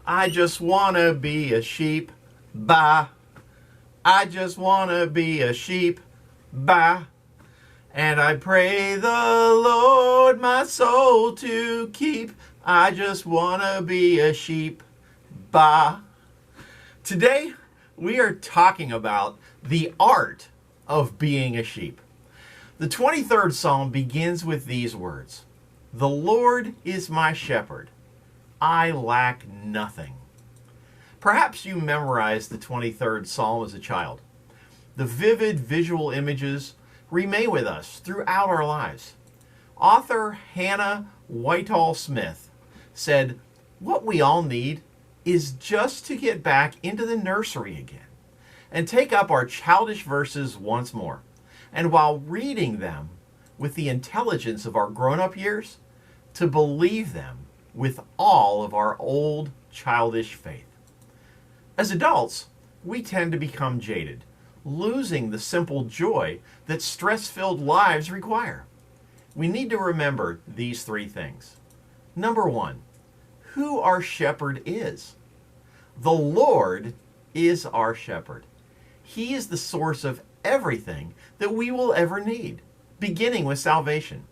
I just wanna be a sheep. Bye. I just wanna be a sheep. Bye. And I pray the Lord my soul to keep. I just wanna be a sheep. Bye. Today, we are talking about the art of being a sheep. The 23rd Psalm begins with these words: "The Lord is my shepherd. I lack nothing." Perhaps you memorized the 23rd Psalm as a child. The vivid visual images remain with us throughout our lives. Author Hannah Whitall Smith said, "What we all need is just to get back into the nursery again and take up our childish verses once more. And while reading them with the intelligence of our grown-up years, to believe them with all of our old childish faith." As adults, we tend to become jaded, losing the simple joy that stress-filled lives require. We need to remember these three things. Number one, who our shepherd is. The Lord is our shepherd. He is the source of everything that we will ever need, beginning with salvation.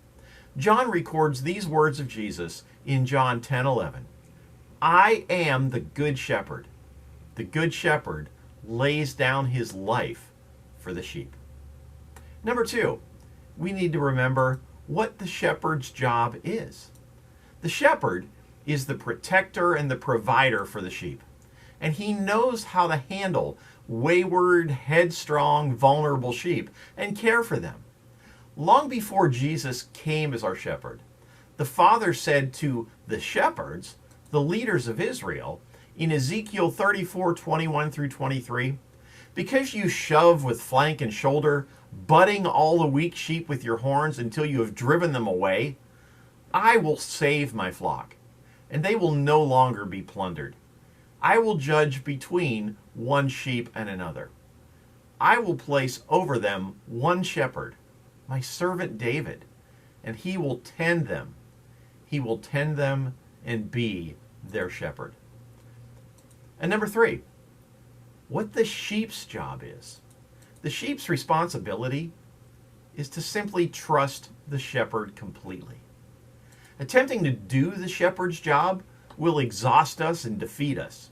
John records these words of Jesus in John 10:11. "I am the good shepherd. The good shepherd lays down his life for the sheep." Number two, we need to remember what the shepherd's job is. The shepherd is the protector and the provider for the sheep, and he knows how to handle wayward, headstrong, vulnerable sheep and care for them. Long before Jesus came as our shepherd, the Father said to the shepherds, the leaders of Israel, in Ezekiel 34:21 through 23, "Because you shove with flank and shoulder, butting all the weak sheep with your horns until you have driven them away, I will save my flock, and they will no longer be plundered. I will judge between one sheep and another. I will place over them one shepherd, my servant David, and he will tend them. He will tend them and be their shepherd." And number three, what the sheep's job is. The sheep's responsibility is to simply trust the shepherd completely. Attempting to do the shepherd's job will exhaust us and defeat us.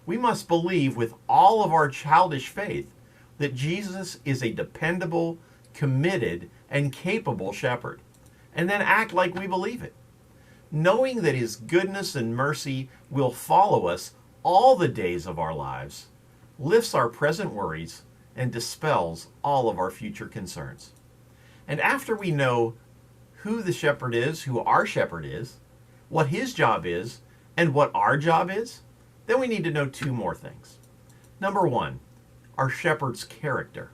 We must believe with all of our childish faith that Jesus is a dependable, committed, and capable shepherd, and then act like we believe it. Knowing that his goodness and mercy will follow us all the days of our lives lifts our present worries and dispels all of our future concerns. And after we know who the shepherd is, who our shepherd is, what his job is, and what our job is, then we need to know two more things. Number one, our shepherd's character.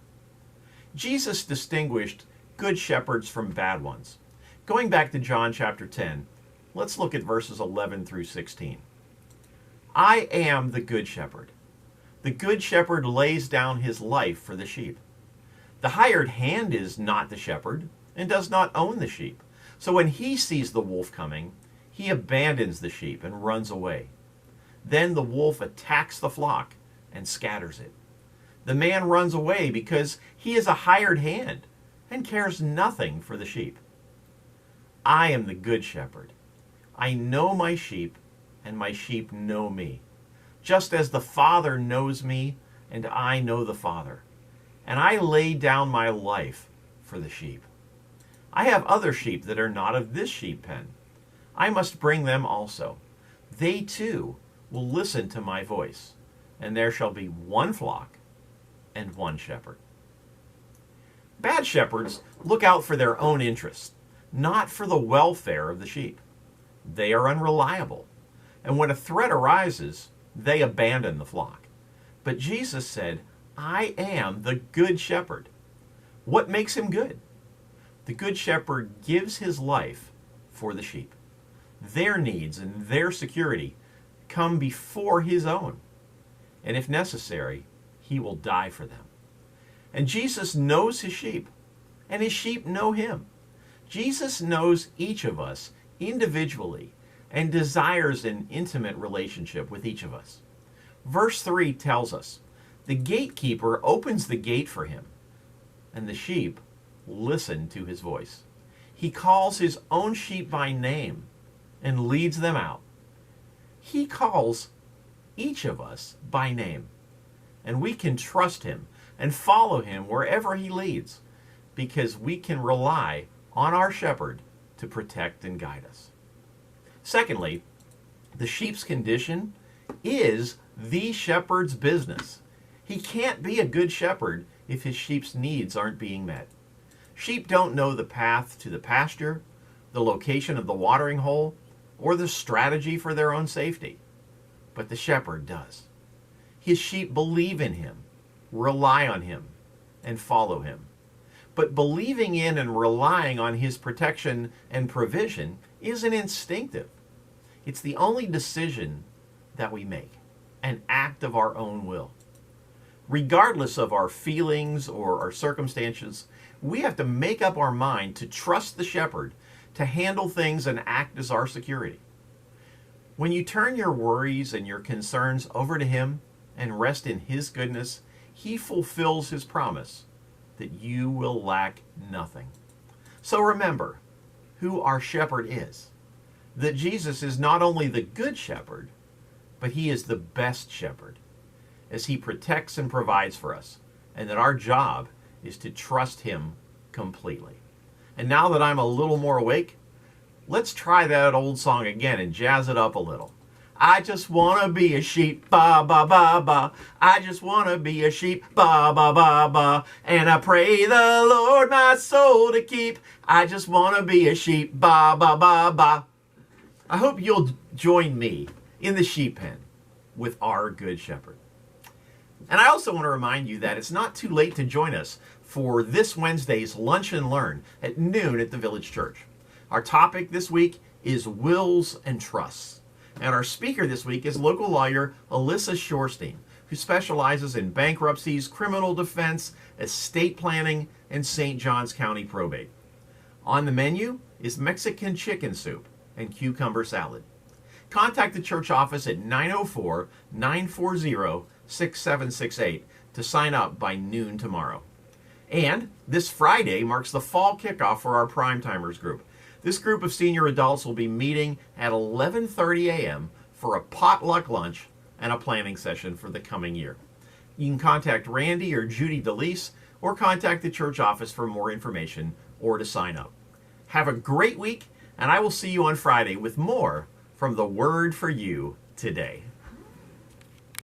Jesus distinguished good shepherds from bad ones. Going back to John chapter 10, let's look at verses 11 through 16. "I am the good shepherd. The good shepherd lays down his life for the sheep. The hired hand is not the shepherd and does not own the sheep. So when he sees the wolf coming, he abandons the sheep and runs away. Then the wolf attacks the flock and scatters it. The man runs away because he is a hired hand and cares nothing for the sheep. I am the good shepherd. I know my sheep, and my sheep know me, just as the Father knows me, and I know the Father. And I lay down my life for the sheep. I have other sheep that are not of this sheep pen. I must bring them also. They too will listen to my voice, and there shall be one flock and one shepherd." Bad shepherds look out for their own interests, not for the welfare of the sheep. They are unreliable, and when a threat arises, they abandon the flock. But Jesus said, "I am the good shepherd." What makes him good? The good shepherd gives his life for the sheep. Their needs and their security come before his own, and if necessary, he will die for them. And Jesus knows his sheep, and his sheep know him. Jesus knows each of us individually and desires an intimate relationship with each of us. Verse 3 tells us, the gatekeeper opens the gate for him, and the sheep listen to his voice. He calls his own sheep by name and leads them out. He calls each of us by name, and we can trust him and follow him wherever he leads, because we can rely on our shepherd to protect and guide us. Secondly, the sheep's condition is the shepherd's business. He can't be a good shepherd if his sheep's needs aren't being met. Sheep don't know the path to the pasture, the location of the watering hole, or the strategy for their own safety. But the shepherd does. His sheep believe in him, rely on him, and follow him. But believing in and relying on his protection and provision isn't instinctive. It's the only decision that we make, an act of our own will. Regardless of our feelings or our circumstances, we have to make up our mind to trust the shepherd to handle things and act as our security. When you turn your worries and your concerns over to him and rest in his goodness, he fulfills his promise that you will lack nothing. So remember who our shepherd is, that Jesus is not only the good shepherd, but he is the best shepherd, as he protects and provides for us, and that our job is to trust him completely. And now that I'm a little more awake, let's try that old song again and jazz it up a little. I just want to be a sheep, ba, ba, ba, ba. I just want to be a sheep, ba, ba, ba, ba. And I pray the Lord my soul to keep. I just want to be a sheep, ba, ba, ba, ba. I hope you'll join me in the sheep pen with our good shepherd. And I also want to remind you that it's not too late to join us for this Wednesday's Lunch and Learn at noon at the Village Church. Our topic this week is wills and trusts. And our speaker this week is local lawyer Alyssa Shorstein, who specializes in bankruptcies, criminal defense, estate planning, and St. Johns County probate. On the menu is Mexican chicken soup and cucumber salad. Contact the church office at 904-940-6768 to sign up by noon tomorrow. And this Friday marks the fall kickoff for our Primetimers group. This group of senior adults will be meeting at 11:30 a.m. for a potluck lunch and a planning session for the coming year. You can contact Randy or Judy DeLeese or contact the church office for more information or to sign up. Have a great week, and I will see you on Friday with more from the Word for You today.